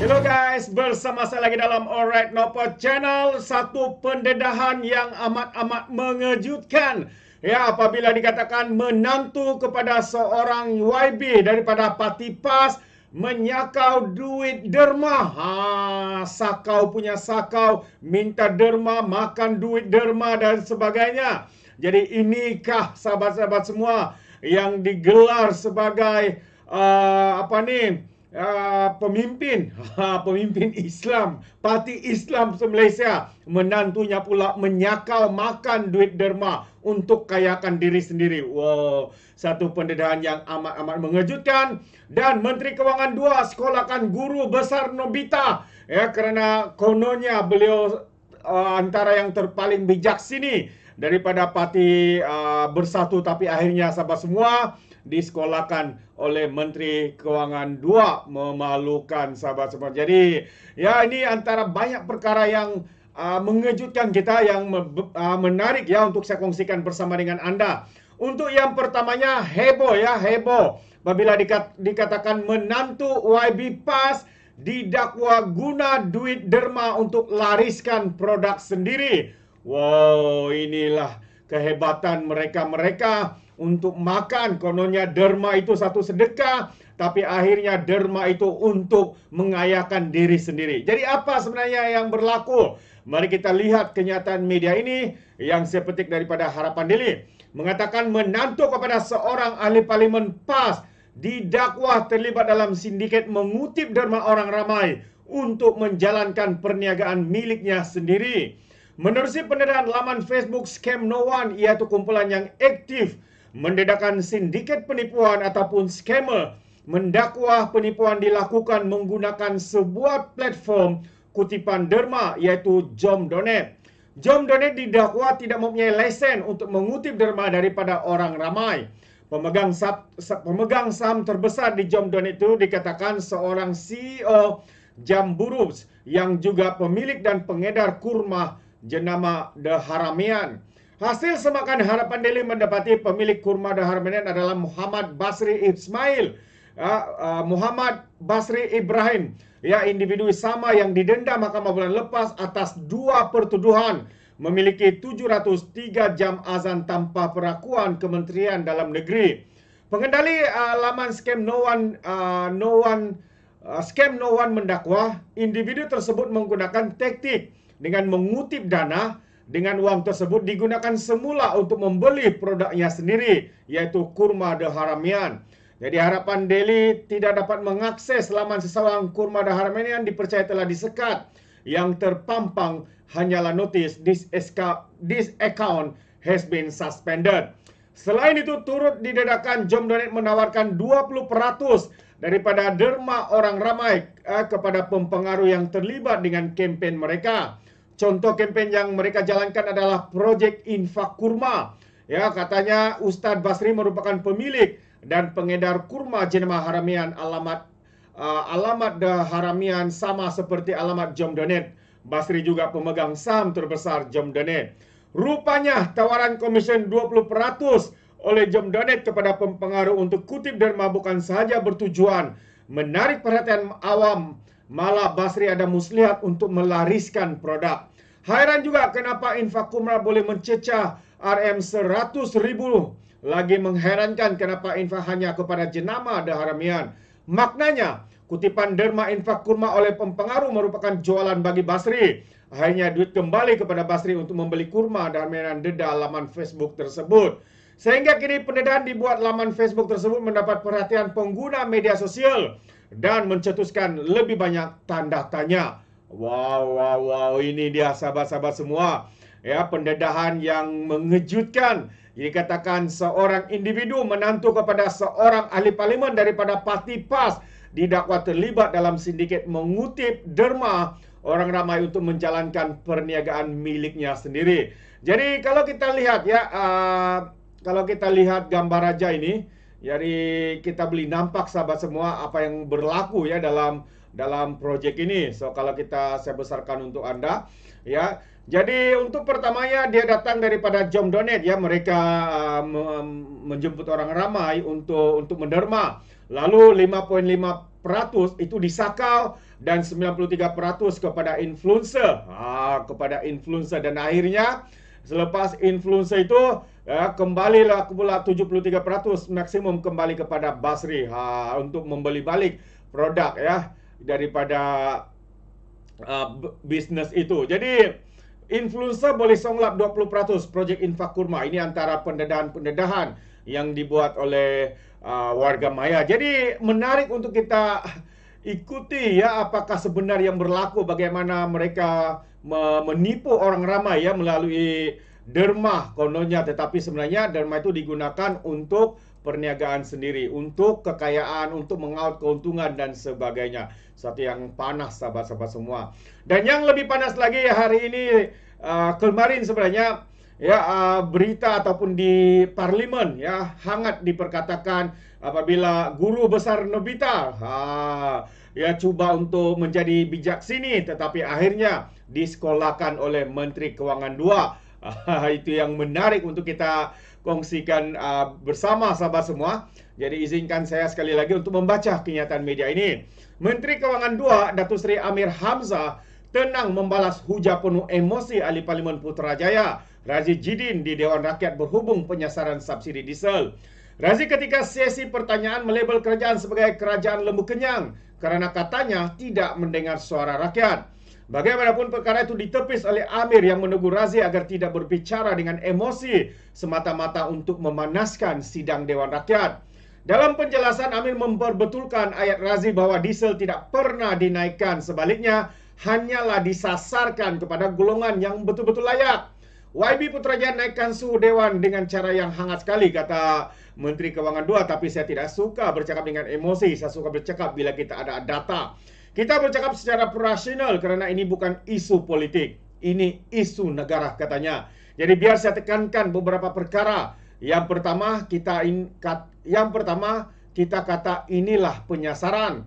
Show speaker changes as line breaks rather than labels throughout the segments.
Hello guys, bersama saya lagi dalam Alright Nopo Channel. Satu pendedahan yang amat-amat mengejutkan. Ya, apabila dikatakan menantu kepada seorang YB daripada Parti PAS menyakau duit derma. Sakau punya sakau, minta derma, makan duit derma dan sebagainya. Jadi inikah sahabat-sahabat semua yang digelar sebagai pemimpin pemimpin Islam, Parti Islam se-Malaysia, menantunya pula menyakau makan duit derma untuk kayakan diri sendiri. Wow, satu pendedahan yang amat-amat mengejutkan. Dan Menteri Kewangan 2 sekolahkan guru besar Nobita, ya, kerana kononnya beliau antara yang terpaling bijak sini daripada Parti Bersatu, tapi akhirnya sahabat semua disekolahkan oleh Menteri Kewangan 2. Memalukan sahabat semua. Jadi ya, ini antara banyak perkara yang mengejutkan kita, yang menarik ya untuk saya kongsikan bersama dengan anda. Untuk yang pertamanya, heboh ya, heboh apabila dikatakan menantu YB PAS didakwa guna duit derma untuk lariskan produk sendiri. Wow, inilah kehebatan mereka-mereka untuk makan. Kononnya derma itu satu sedekah, tapi akhirnya derma itu untuk mengayakan diri sendiri. Jadi apa sebenarnya yang berlaku? Mari kita lihat kenyataan media ini yang saya petik daripada Harapan Daily. Mengatakan menantu kepada seorang ahli parlimen PAS didakwa terlibat dalam sindiket mengutip derma orang ramai untuk menjalankan perniagaan miliknya sendiri. Menerusi pendedahan laman Facebook Scam No One, iaitu kumpulan yang aktif mendedakan sindiket penipuan ataupun scammer, mendakwa penipuan dilakukan menggunakan sebuah platform kutipan derma, iaitu Jom Donate. Jom Donate didakwa tidak mempunyai lesen untuk mengutip derma daripada orang ramai. Pemegang saham terbesar di Jom Donate itu dikatakan seorang CEO Jamburu yang juga pemilik dan pengedar kurma jenama The Haramian. Hasil semakan Harapan Daily mendapati pemilik kurma The Haramian adalah Muhammad Basri Ismail, Muhammad Basri Ibrahim, ya, individu sama yang didenda mahkamah bulan lepas atas dua pertuduhan memiliki 703 jam azan tanpa perakuan Kementerian Dalam Negeri. Pengendali laman Scam No One mendakwa individu tersebut menggunakan taktik dengan mengutip dana dengan wang tersebut digunakan semula untuk membeli produknya sendiri, yaitu kurma The Haramian. Jadi Harapan Daily tidak dapat mengakses laman seseorang kurma The Haramian yang dipercaya telah disekat. Yang terpampang hanyalah notis this account has been suspended. Selain itu, turut didedakan Jom Donate menawarkan 20% daripada derma orang ramai kepada pempengaruh yang terlibat dengan kempen mereka. Contoh kempen yang mereka jalankan adalah Projek Infak Kurma. Ya, katanya Ustaz Basri merupakan pemilik dan pengedar kurma jenama Haramian. Alamat The Haramian sama seperti alamat Jom Donate. Basri juga pemegang saham terbesar Jom Donate. Rupanya tawaran komisen 20% oleh Jom Donate kepada pempengaruh untuk kutip derma bukan sahaja bertujuan menarik perhatian awam, malah Basri ada muslihat untuk melariskan produk. Hairan juga kenapa infak kurma boleh mencecah RM100,000. Lagi mengherankan kenapa infak hanya kepada jenama The Haramian. Maknanya, kutipan derma infak kurma oleh pempengaruh merupakan jualan bagi Basri. Akhirnya duit kembali kepada Basri untuk membeli kurma dan mainan dedah laman Facebook tersebut. Sehingga kini pendedahan dibuat laman Facebook tersebut mendapat perhatian pengguna media sosial dan mencetuskan lebih banyak tanda tanya. Wow, ini dia sahabat-sahabat semua. Ya, pendedahan yang mengejutkan. Dikatakan seorang individu menantu kepada seorang ahli parlimen daripada Parti PAS didakwa terlibat dalam sindiket mengutip derma orang ramai untuk menjalankan perniagaan miliknya sendiri. Jadi kalau kita lihat ya, kalau kita lihat gambar raja ini, jadi kita boleh nampak sahabat semua apa yang berlaku ya dalam projek ini. So kalau saya besarkan untuk anda ya. Jadi untuk pertamanya dia datang daripada Jom Donate ya, mereka menjemput orang ramai untuk menderma. Lalu 5.5% itu disakau dan 93% kepada influencer. Kepada influencer, dan akhirnya selepas influencer itu kembalilah pula 73% maksimum kembali kepada Basri untuk membeli balik produk ya daripada bisnes itu. Jadi influencer boleh songlap 20% projek infak kurma. Ini antara pendedahan-pendedahan yang dibuat oleh warga maya. Jadi menarik untuk kita ikuti ya apakah sebenar yang berlaku, bagaimana mereka menipu orang ramai ya melalui derma kononnya, tetapi sebenarnya derma itu digunakan untuk perniagaan sendiri, untuk kekayaan, untuk mengaut keuntungan dan sebagainya. Satu yang panas sahabat-sahabat semua. Dan yang lebih panas lagi hari ini, kemarin sebenarnya ya berita ataupun di parlimen ya hangat diperkatakan apabila guru besar Nobita ya cuba untuk menjadi bijak sini, tetapi akhirnya disekolahkan oleh Menteri Kewangan 2. Itu yang menarik untuk kita kongsikan bersama sahabat semua. Jadi izinkan saya sekali lagi untuk membaca kenyataan media ini. Menteri Kewangan 2 Datuk Seri Amir Hamzah tenang membalas hujah penuh emosi ahli Parlimen Putrajaya Razi Jidin di Dewan Rakyat berhubung penyasaran subsidi diesel. Razi ketika sesi pertanyaan melabel kerajaan sebagai kerajaan lembu kenyang kerana katanya tidak mendengar suara rakyat. Bagaimanapun perkara itu ditepis oleh Amir yang menegur Razi agar tidak berbicara dengan emosi semata-mata untuk memanaskan sidang Dewan Rakyat. Dalam penjelasan, Amir memperbetulkan ayat Razi bahawa diesel tidak pernah dinaikkan, sebaliknya hanyalah disasarkan kepada golongan yang betul-betul layak. YB Putrajaya naikkan suhu Dewan dengan cara yang hangat sekali, kata Menteri Kewangan 2, tapi saya tidak suka bercakap dengan emosi, saya suka bercakap bila kita ada data. Kita bercakap secara rasional kerana ini bukan isu politik, ini isu negara, katanya. Jadi biar saya tekankan beberapa perkara. Yang pertama kita kata inilah penyasaran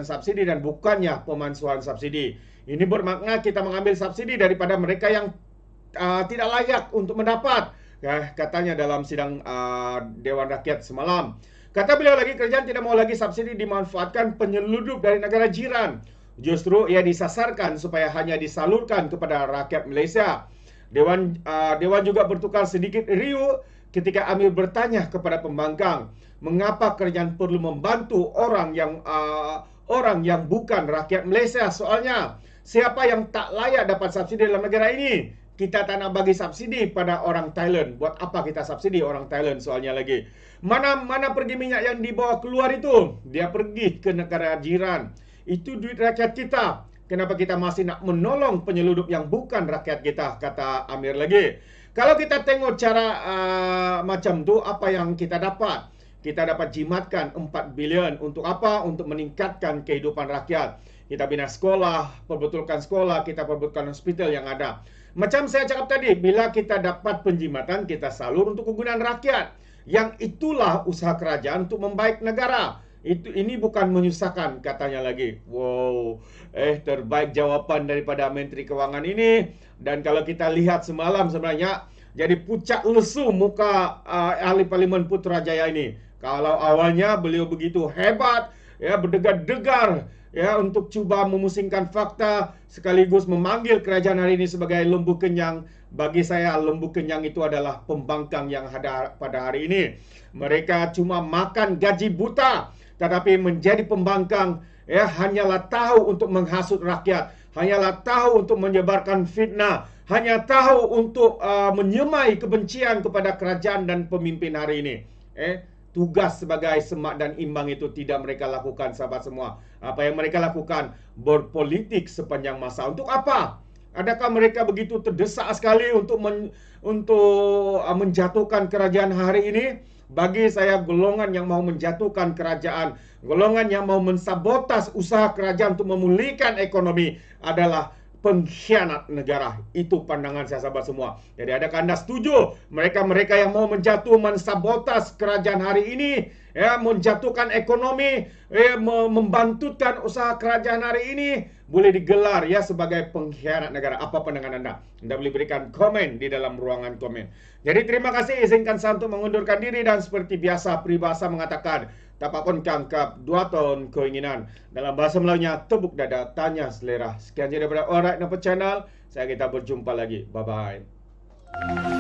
subsidi dan bukannya pemansuhan subsidi. Ini bermakna kita mengambil subsidi daripada mereka yang tidak layak untuk mendapat, katanya dalam sidang Dewan Rakyat semalam. Kata beliau lagi, kerajaan tidak mau lagi subsidi dimanfaatkan penyeludup dari negara jiran. Justru ia disasarkan supaya hanya disalurkan kepada rakyat Malaysia. Dewan juga bertukar sedikit riuh ketika Amir bertanya kepada pembangkang, mengapa kerajaan perlu membantu orang yang bukan rakyat Malaysia? Soalnya, siapa yang tak layak dapat subsidi dalam negara ini? Kita tak nak bagi subsidi pada orang Thailand. Buat apa kita subsidi orang Thailand? Soalnya lagi. Mana pergi minyak yang dibawa keluar itu? Dia pergi ke negara jiran. Itu duit rakyat kita. Kenapa kita masih nak menolong penyeludup yang bukan rakyat kita? Kata Amir lagi. Kalau kita tengok cara macam tu, apa yang kita dapat? Kita dapat jimatkan 4 bilion. Untuk apa? Untuk meningkatkan kehidupan rakyat. Kita bina sekolah, perbetulkan sekolah, kita perbetulkan hospital yang ada. Macam saya cakap tadi, bila kita dapat penjimatan, kita salur untuk kegunaan rakyat. Yang itulah usaha kerajaan untuk membaik negara. Ini bukan menyusahkan, katanya lagi. Wow, terbaik jawapan daripada Menteri Kewangan ini. Dan kalau kita lihat semalam sebenarnya, jadi pucat lesu muka ahli Parlimen Putrajaya ini. Kalau awalnya beliau begitu hebat, ya berdegar-degar, ya untuk cuba memusingkan fakta sekaligus memanggil kerajaan hari ini sebagai lembu kenyang. Bagi saya lembu kenyang itu adalah pembangkang yang ada pada hari ini. Mereka cuma makan gaji buta, tetapi menjadi pembangkang ya hanyalah tahu untuk menghasut rakyat, hanyalah tahu untuk menyebarkan fitnah, hanya tahu untuk menyemai kebencian kepada kerajaan dan pemimpin hari ini. Tugas sebagai semak dan imbang itu tidak mereka lakukan, sahabat semua. Apa yang mereka lakukan? Berpolitik sepanjang masa. Untuk apa? Adakah mereka begitu terdesak sekali untuk menjatuhkan kerajaan hari ini? Bagi saya, golongan yang mau menjatuhkan kerajaan, golongan yang mau mensabotas usaha kerajaan untuk memulihkan ekonomi adalah pengkhianat negara. Itu pandangan saya, sahabat semua. Jadi adakah anda setuju mereka-mereka yang mau mensabotas kerajaan hari ini, ya, menjatuhkan ekonomi, membantutkan usaha kerajaan hari ini, boleh digelar ya sebagai pengkhianat negara? Apa pandangan anda? Anda boleh berikan komen di dalam ruangan komen. Jadi terima kasih, izinkan saya untuk mengundurkan diri dan seperti biasa peribahasa mengatakan, tapak pun kangkap 2 tahun keinginan. Dalam bahasa Melayunya, tepuk dada, tanya selera. Sekian je daripada Alright Nampak Channel. Saya kita berjumpa lagi. Bye-bye.